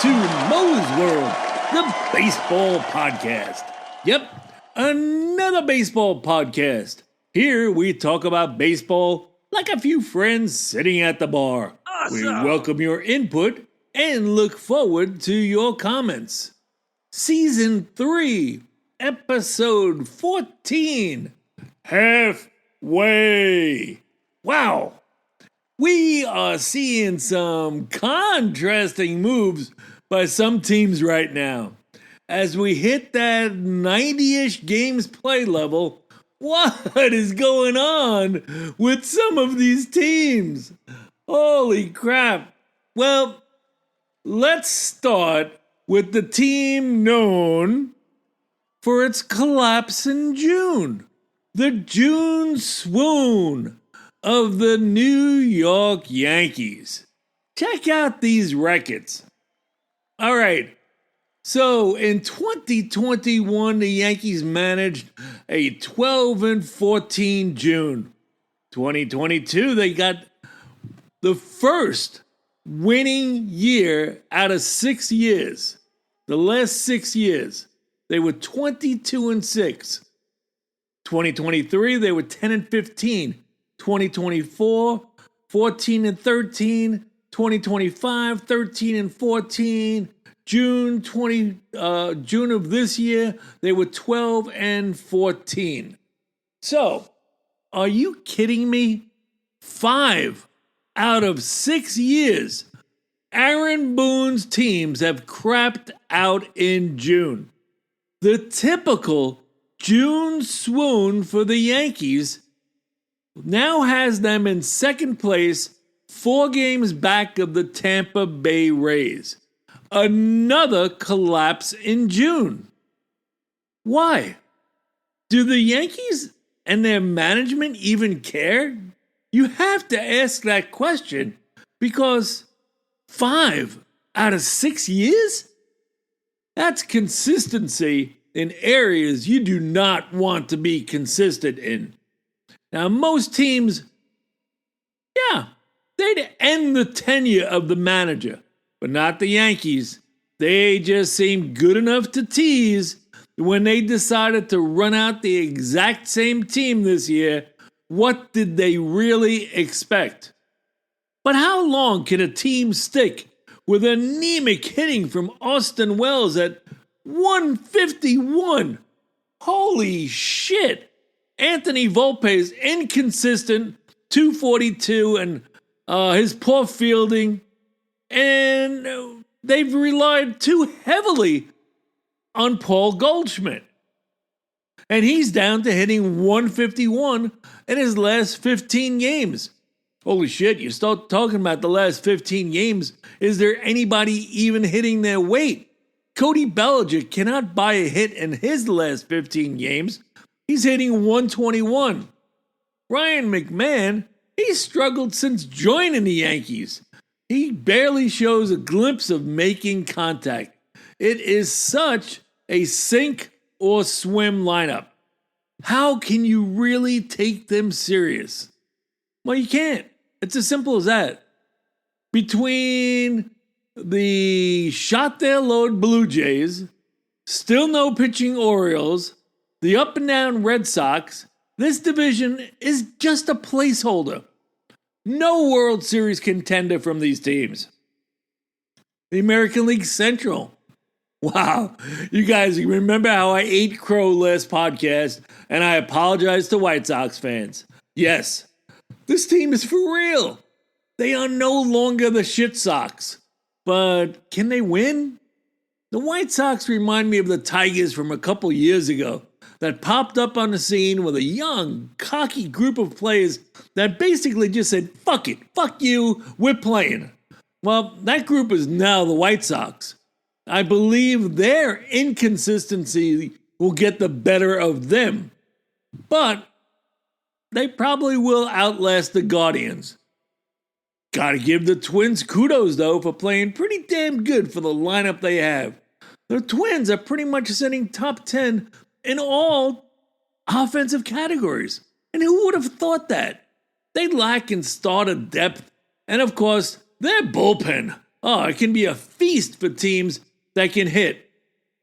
to Moe's World, the baseball podcast. Yep, another baseball podcast. Here we talk about baseball like a few friends sitting at the bar. Awesome. We welcome your input and look forward to your comments. Season 3, Episode 14, Halfway. Wow. We are seeing some contrasting moves by some teams right now. As we hit that 90-ish games play level, what is going on with some of these teams? Holy crap. Well, let's start with the team known for its collapse in June. The June Swoon of the New York Yankees. Check out these records. All right. So in 2021, the Yankees managed a 12-14 June. 2022, they got the first winning year out of 6 years. The last 6 years, they were 22-6. 2023, they were 10-15. 2024, 14-13. 2025, 13-14. June of this year, they were 12-14. So, are you kidding me? 5 out of 6 years, Aaron Boone's teams have crapped out in June. The typical June swoon for the Yankees now has them in second place, 4 games back of the Tampa Bay Rays. Another collapse in June. Why? Do the Yankees and their management even care? You have to ask that question because 5 out of 6 years? That's consistency in areas you do not want to be consistent in. Now, most teams, they'd end the tenure of the manager, but not the Yankees. They just seemed good enough to tease when they decided to run out the exact same team this year. What did they really expect? But how long can a team stick with anemic hitting from Austin Wells at 151? Holy shit! Anthony Volpe's inconsistent 242 and his poor fielding, and they've relied too heavily on Paul Goldschmidt. And he's down to hitting 151 in his last 15 games. Holy shit, you start talking about the last 15 games. Is there anybody even hitting their weight? Cody Bellinger cannot buy a hit in his last 15 games. He's hitting 121. Ryan McMahon, he's struggled since joining the Yankees. He barely shows a glimpse of making contact. It is such a sink or swim lineup. How can you really take them serious? Well, you can't. It's as simple as that. Between the shot their load Blue Jays, still no pitching Orioles, the up and down Red Sox, this division is just a placeholder. No World Series contender from these teams. The American League Central. Wow, you guys remember how I ate crow last podcast, and I apologize to White Sox fans. Yes, this team is for real. They are no longer the shit Sox. But can they win? The White Sox remind me of the Tigers from a couple years ago that popped up on the scene with a young, cocky group of players that basically just said, fuck it, fuck you, we're playing. Well, that group is now the White Sox. I believe their inconsistency will get the better of them. But they probably will outlast the Guardians. Gotta give the Twins kudos, though, for playing pretty damn good for the lineup they have. The Twins are pretty much sitting top 10 in all offensive categories. And who would have thought that? They lack in starter depth. And of course, their bullpen. Oh, it can be a feast for teams that can hit.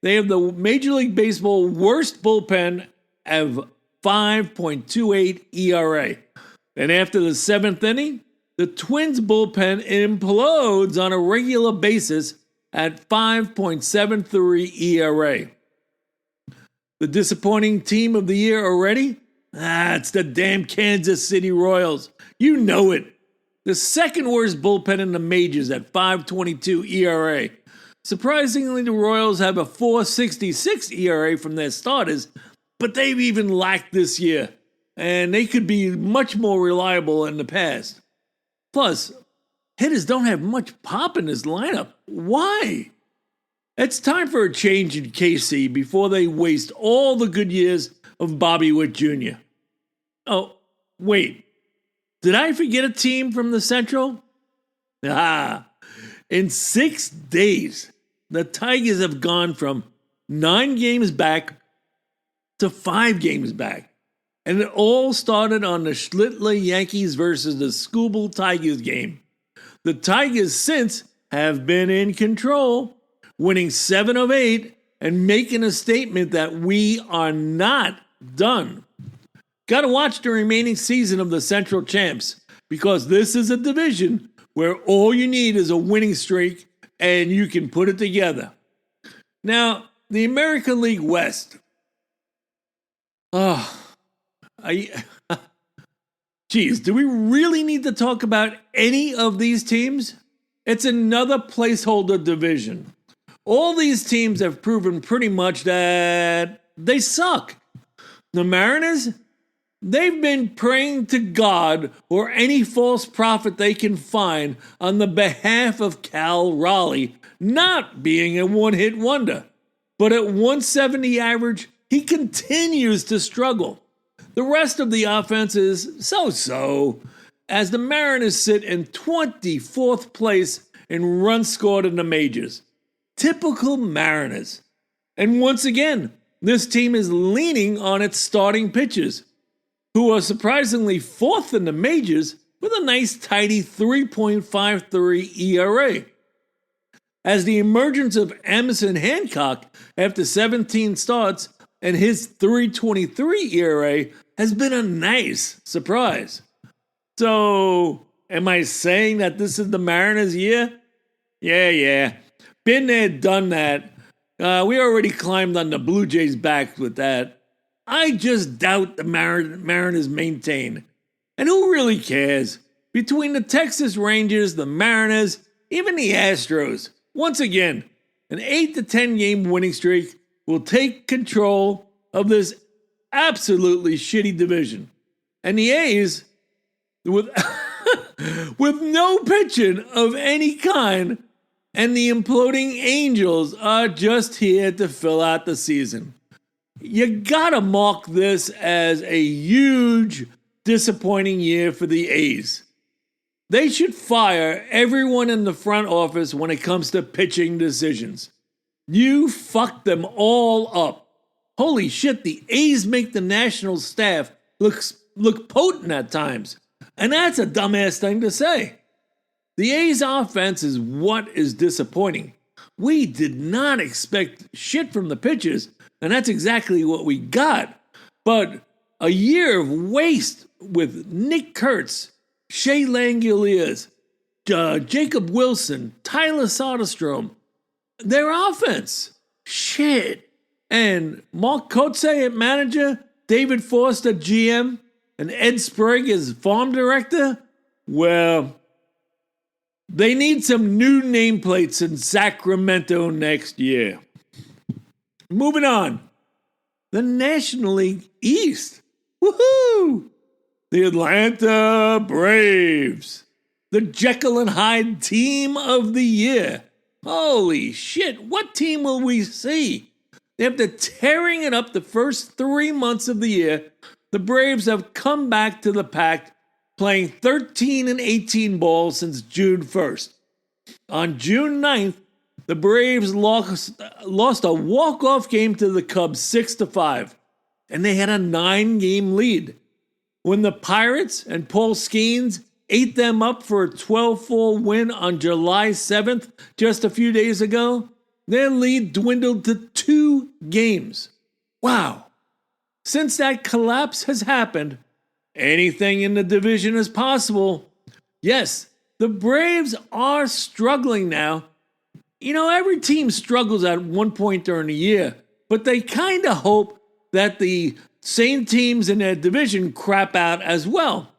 They have the Major League Baseball worst bullpen of 5.28 ERA. And after the seventh inning, the Twins bullpen implodes on a regular basis at 5.73 ERA. The disappointing team of the year already? It's the damn Kansas City Royals. You know it. The second worst bullpen in the majors at 5.22 ERA. Surprisingly, the Royals have a 4.66 ERA from their starters, but they've even lacked this year, and they could be much more reliable in the past. Plus, hitters don't have much pop in this lineup. Why? It's time for a change in KC before they waste all the good years of Bobby Witt Jr. Oh, wait. Did I forget a team from the Central? In 6 days, the Tigers have gone from 9 games back to 5 games back. And it all started on the Schlittler Yankees versus the Scooball Tigers game. The Tigers since have been in control, winning 7 of 8 and making a statement that we are not done. Got to watch the remaining season of the Central Champs because this is a division where all you need is a winning streak and you can put it together. Now, the American League West. Geez, do we really need to talk about any of these teams? It's another placeholder division. All these teams have proven pretty much that they suck. The Mariners, they've been praying to God or any false prophet they can find on the behalf of Cal Raleigh not being a one-hit wonder. But at 170 average, he continues to struggle. The rest of the offense is so-so, as the Mariners sit in 24th place in runs scored in the majors. Typical Mariners. And once again, this team is leaning on its starting pitchers, who are surprisingly 4th in the majors with a nice tidy 3.53 ERA. As the emergence of Emerson Hancock after 17 starts and his 3.23 ERA has been a nice surprise. So, am I saying that this is the Mariners' year? Yeah. Been there, done that. We already climbed on the Blue Jays' back with that. I just doubt the Mariners maintain. And who really cares? Between the Texas Rangers, the Mariners, even the Astros, once again, an 8 to 10 game winning streak will take control of this absolutely shitty division. And the A's, with no pitching of any kind, and the imploding Angels are just here to fill out the season. You gotta mark this as a huge, disappointing year for the A's. They should fire everyone in the front office when it comes to pitching decisions. You fucked them all up. Holy shit, the A's make the national staff look potent at times. And that's a dumbass thing to say. The A's offense is what is disappointing. We did not expect shit from the pitchers, and that's exactly what we got. But a year of waste with Nick Kurtz, Shea Langoliers, Jacob Wilson, Tyler Soderstrom, their offense. Shit. And Mark Kotze at manager, David Forster GM, and Ed Sprague as farm director? Well, they need some new nameplates in Sacramento next year. Moving on. The National League East. Woohoo! The Atlanta Braves. The Jekyll and Hyde team of the year. Holy shit, what team will we see? After tearing it up the first 3 months of the year, the Braves have come back to the pack, playing 13 and 18 balls since June 1st. On June 9th, the Braves lost a walk-off game to the Cubs 6-5, and they had a 9-game lead. When the Pirates and Paul Skeens ate them up for a 12-4 win on July 7th just a few days ago, their lead dwindled to 2 games. Wow. Since that collapse has happened, anything in the division is possible. Yes, the Braves are struggling now. You know, every team struggles at one point during the year, but they kind of hope that the same teams in their division crap out as well.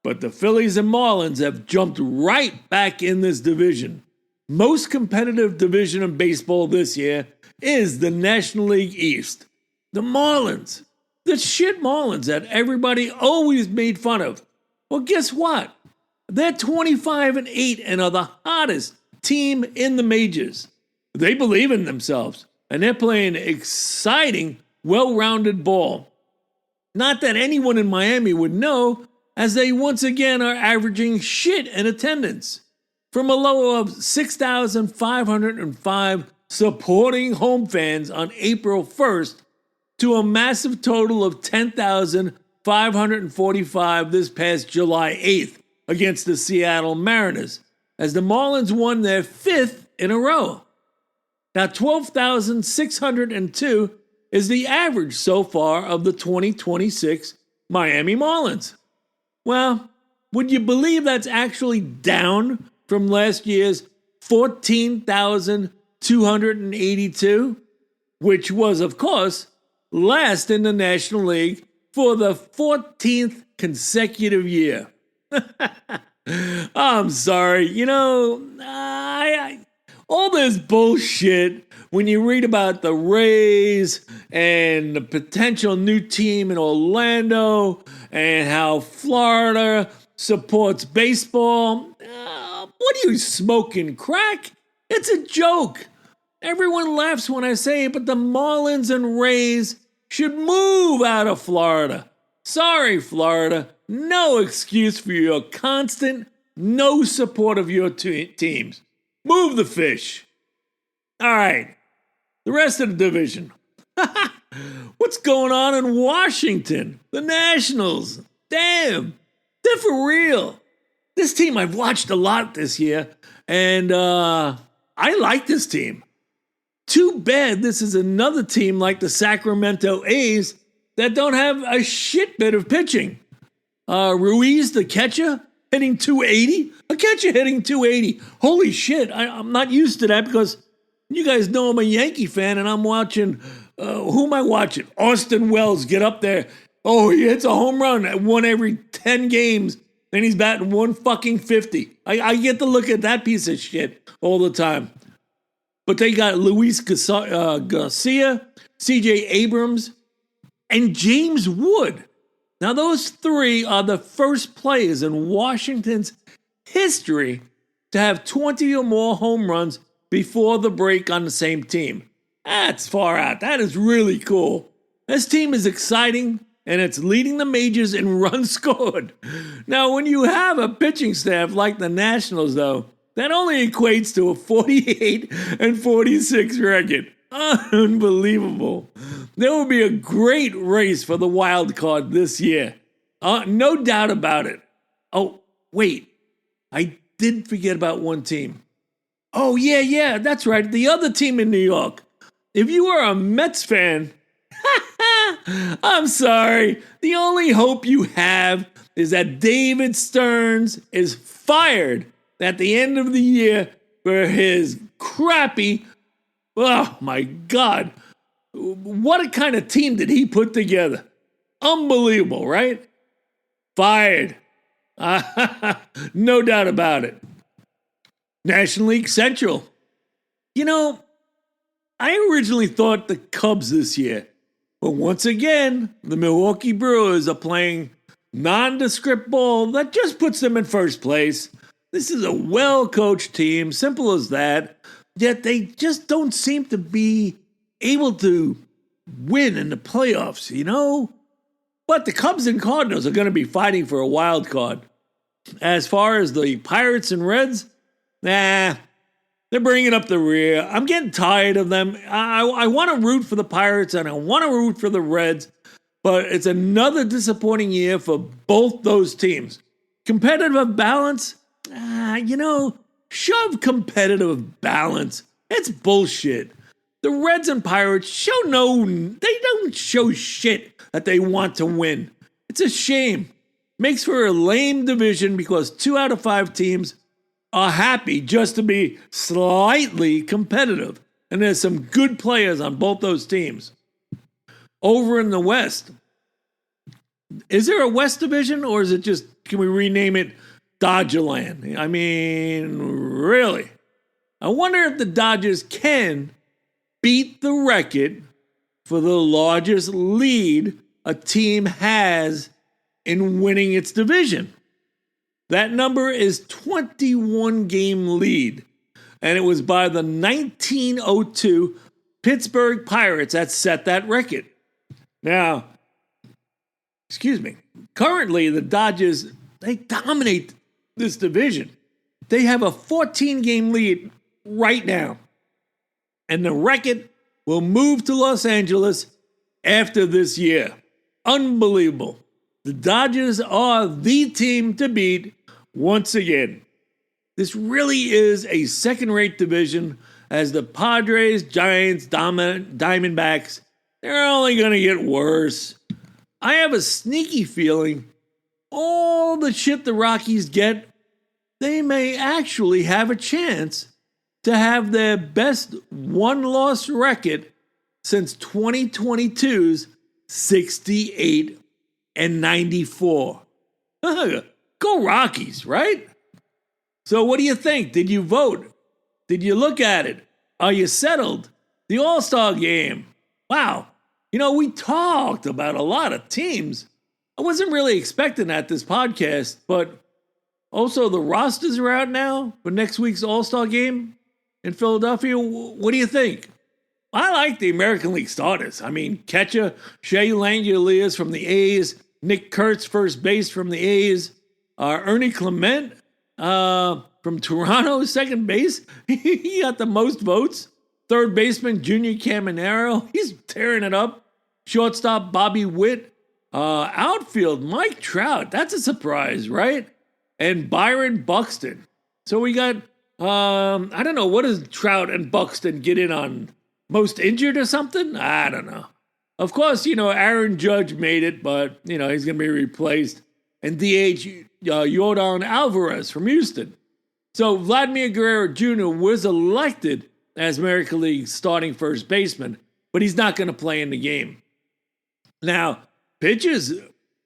But the Phillies and Marlins have jumped right back in this division. Most competitive division in baseball this year is the National League East. The Marlins, the shit Marlins that everybody always made fun of. Well, guess what? They're 25-8 and are the hottest team in the majors. They believe in themselves, and they're playing exciting, well-rounded ball. Not that anyone in Miami would know, as they once again are averaging shit in attendance. From a low of 6,505 supporting home fans on April 1st to a massive total of 10,545 this past July 8th against the Seattle Mariners, as the Marlins won their 5th in a row. Now, 12,602 is the average so far of the 2026 Miami Marlins. Well, would you believe that's actually down from last year's 14,282, which was, of course, last in the National League for the 14th consecutive year. I'm sorry, you know, all this bullshit when you read about the Rays and the potential new team in Orlando and how Florida supports baseball. What are you smoking, crack? It's a joke. Everyone laughs when I say it, but the Marlins and Rays should move out of Florida. Sorry, Florida. No excuse for your constant no support of your teams. Move the fish. All right. The rest of the division. What's going on in Washington? The Nationals. Damn. They're for real. This team I've watched a lot this year, and I like this team. Too bad this is another team like the Sacramento A's that don't have a shit bit of pitching. Ruiz, the catcher, hitting 280. A catcher hitting 280. Holy shit, I'm not used to that because you guys know I'm a Yankee fan and I'm watching, who am I watching? Austin Wells get up there. Oh, he hits a home run at one every 10 games. And he's batting 150. I get to look at that piece of shit all the time. But they got Luis Garcia, C.J. Abrams, and James Wood. Now, those three are the first players in Washington's history to have 20 or more home runs before the break on the same team. That's far out. That is really cool. This team is exciting, and it's leading the majors in runs scored. Now, when you have a pitching staff like the Nationals, though, that only equates to a 48-46 record. Unbelievable. There will be a great race for the wild card this year. No doubt about it. Oh, wait. I did forget about one team. Oh, yeah, that's right. The other team in New York. If you are a Mets fan, I'm sorry. The only hope you have is that David Stearns is fired at the end of the year for his crappy, oh my God, what a kind of team did he put together? Unbelievable, right? Fired. No doubt about it. National League Central. You know, I originally thought the Cubs this year, but once again, the Milwaukee Brewers are playing nondescript ball that just puts them in first place. This is a well-coached team, simple as that, yet they just don't seem to be able to win in the playoffs, you know? But the Cubs and Cardinals are going to be fighting for a wild card. As far as the Pirates and Reds, they're bringing up the rear. I'm getting tired of them. I want to root for the Pirates and I want to root for the Reds, but it's another disappointing year for both those teams. Competitive balance? Shove competitive balance. It's bullshit. The Reds and Pirates they don't show shit that they want to win. It's a shame. Makes for a lame division because 2 out of 5 teams are happy just to be slightly competitive. And there's some good players on both those teams. Over in the West, is there a West division or is it just, can we rename it Dodgerland? I mean, really? I wonder if the Dodgers can beat the record for the largest lead a team has in winning its division. That number is 21-game lead, and it was by the 1902 Pittsburgh Pirates that set that record. Now, currently the Dodgers, they dominate this division. They have a 14-game lead right now, and the record will move to Los Angeles after this year. Unbelievable. The Dodgers are the team to beat once again. This really is a second-rate division as the Padres, Giants, Diamondbacks, they're only going to get worse. I have a sneaky feeling all the shit the Rockies get, they may actually have a chance to have their best one-loss record since 2022's 68-94. Go Rockies, right? So what do you think? Did you vote? Did you look at it? Are you settled? The All-Star game. Wow. We talked about a lot of teams. I wasn't really expecting that this podcast, but also the rosters are out now for next week's All-Star game in Philadelphia. What do you think? I like the American League starters. I mean, catcher Shea Langeliers from the A's, Nick Kurtz, first base from the A's, Ernie Clement from Toronto, second base. He got the most votes. Third baseman Junior Caminero, he's tearing it up. Shortstop Bobby Witt. Outfield Mike Trout, that's a surprise, right? And Byron Buxton. So we got, I don't know, what does Trout and Buxton get in on? Most injured or something? I don't know. Of course, Aaron Judge made it, but, he's going to be replaced. And DH Yordan Alvarez from Houston. So Vladimir Guerrero Jr. was elected as American League starting first baseman, but he's not going to play in the game. Now, pitchers,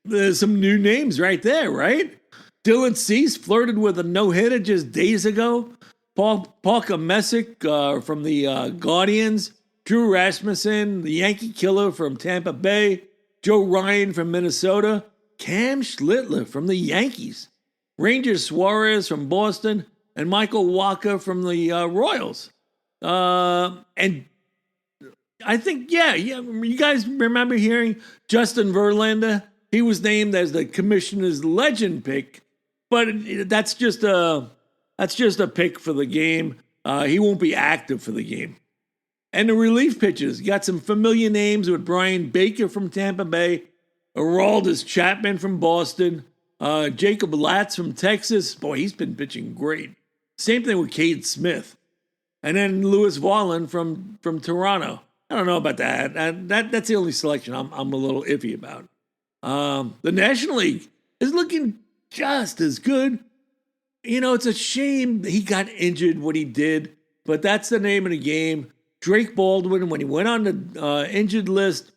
there's some new names right there, right? Dylan Cease flirted with a no-hitter just days ago. Parker Messick from the Guardians. Drew Rasmussen, the Yankee killer from Tampa Bay. Joe Ryan from Minnesota. Cam Schlittler from the Yankees. Ranger Suarez from Boston. And Michael Walker from the Royals. And I think, you guys remember hearing Justin Verlander? He was named as the commissioner's legend pick, but that's just a pick for the game. He won't be active for the game. And the relief pitchers, you got some familiar names with Brian Baker from Tampa Bay, Aroldis Chapman from Boston, Jacob Latz from Texas. Boy, he's been pitching great. Same thing with Cade Smith. And then Lewis Varland from Toronto. I don't know about that. That's the only selection I'm a little iffy about. The National League is looking just as good. It's a shame he got injured when he did, but that's the name of the game. Drake Baldwin, when he went on the injured list,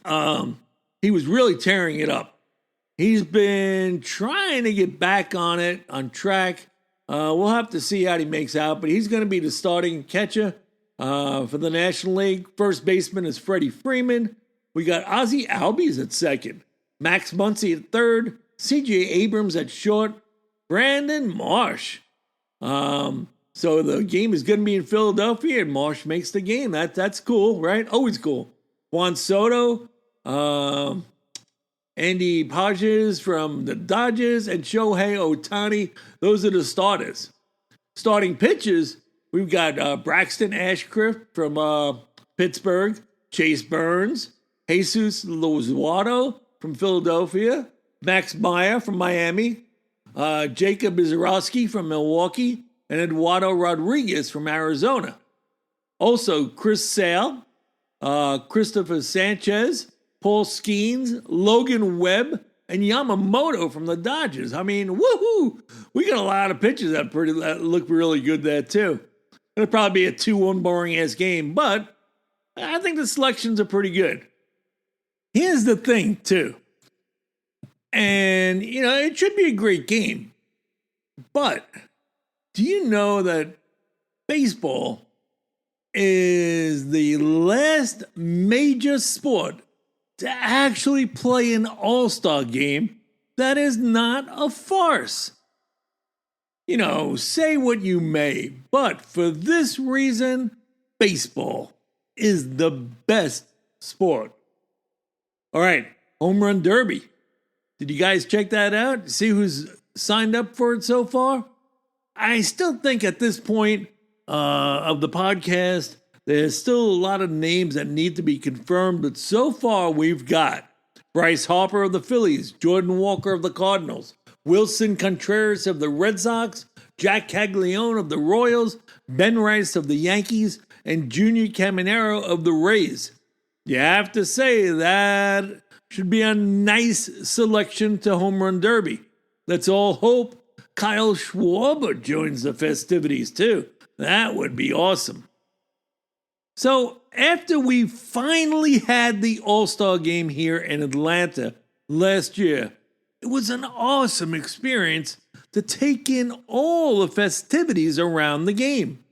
he was really tearing it up. He's been trying to get back on track. We'll have to see how he makes out, but he's going to be the starting catcher for the National League. First baseman is Freddie Freeman. We got Ozzie Albies at second, Max Muncy at third, C.J. Abrams at short, Brandon Marsh. So the game is going to be in Philadelphia, and Marsh makes the game. That's cool, right? Always cool. Juan Soto, Andy Pages from the Dodgers, and Shohei Ohtani. Those are the starters. Starting pitchers, we've got Braxton Ashcraft from Pittsburgh, Chase Burns, Jesus Lozuato from Philadelphia, Max Meyer from Miami, Jacob Izarowski from Milwaukee, and Eduardo Rodriguez from Arizona. Also, Chris Sale, Christopher Sanchez, Paul Skeens, Logan Webb, and Yamamoto from the Dodgers. I mean, woohoo! We got a lot of pitchers that look really good there, too. It'll probably be a 2-1 boring-ass game, but I think the selections are pretty good. Here's the thing, too. And, it should be a great game. But do you know that baseball is the last major sport to actually play an all-star game that is not a farce? Say what you may, but for this reason, baseball is the best sport. All right, Home Run Derby. Did you guys check that out? See who's signed up for it so far? I still think at this point of the podcast, there's still a lot of names that need to be confirmed, but so far we've got Bryce Harper of the Phillies, Jordan Walker of the Cardinals, Wilson Contreras of the Red Sox, Jack Caglione of the Royals, Ben Rice of the Yankees, and Junior Caminero of the Rays. You have to say that should be a nice selection to Home Run Derby. Let's all hope Kyle Schwarber joins the festivities too. That would be awesome. So after we finally had the All-Star game here in Atlanta last year, it was an awesome experience to take in all the festivities around the game.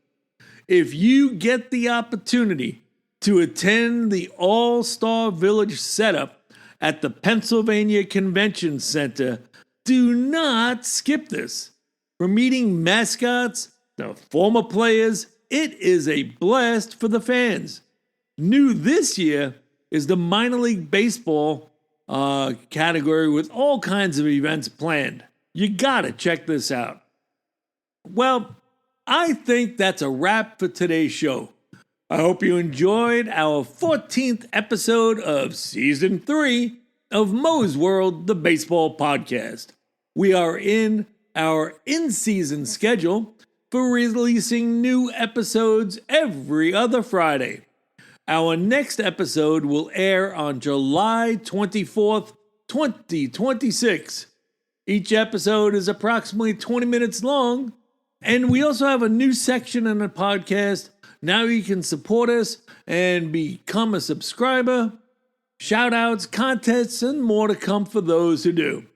If you get the opportunity to attend the All-Star Village setup at the Pennsylvania Convention Center, do not skip this. From meeting mascots to former players, it is a blast for the fans. New this year is the minor league baseball category with all kinds of events planned. You gotta check this out. Well, I think that's a wrap for today's show. I hope you enjoyed our 14th episode of Season 3 of Mo's World, the Baseball Podcast. We are in our in-season schedule for releasing new episodes every other Friday. Our next episode will air on July 24th, 2026. Each episode is approximately 20 minutes long, and we also have a new section in the podcast. Now you can support us and become a subscriber. Shout outs, contests, and more to come for those who do.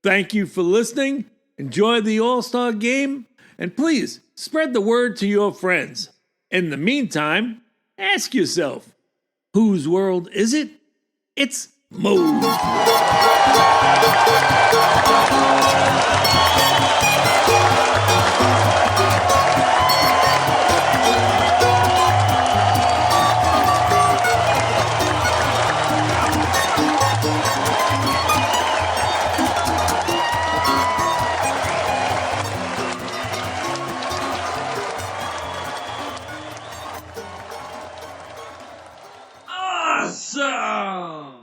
Thank you for listening. Enjoy the All-Star game, and please spread the word to your friends. In the meantime, ask yourself, whose world is it? It's Mo's. Awesome!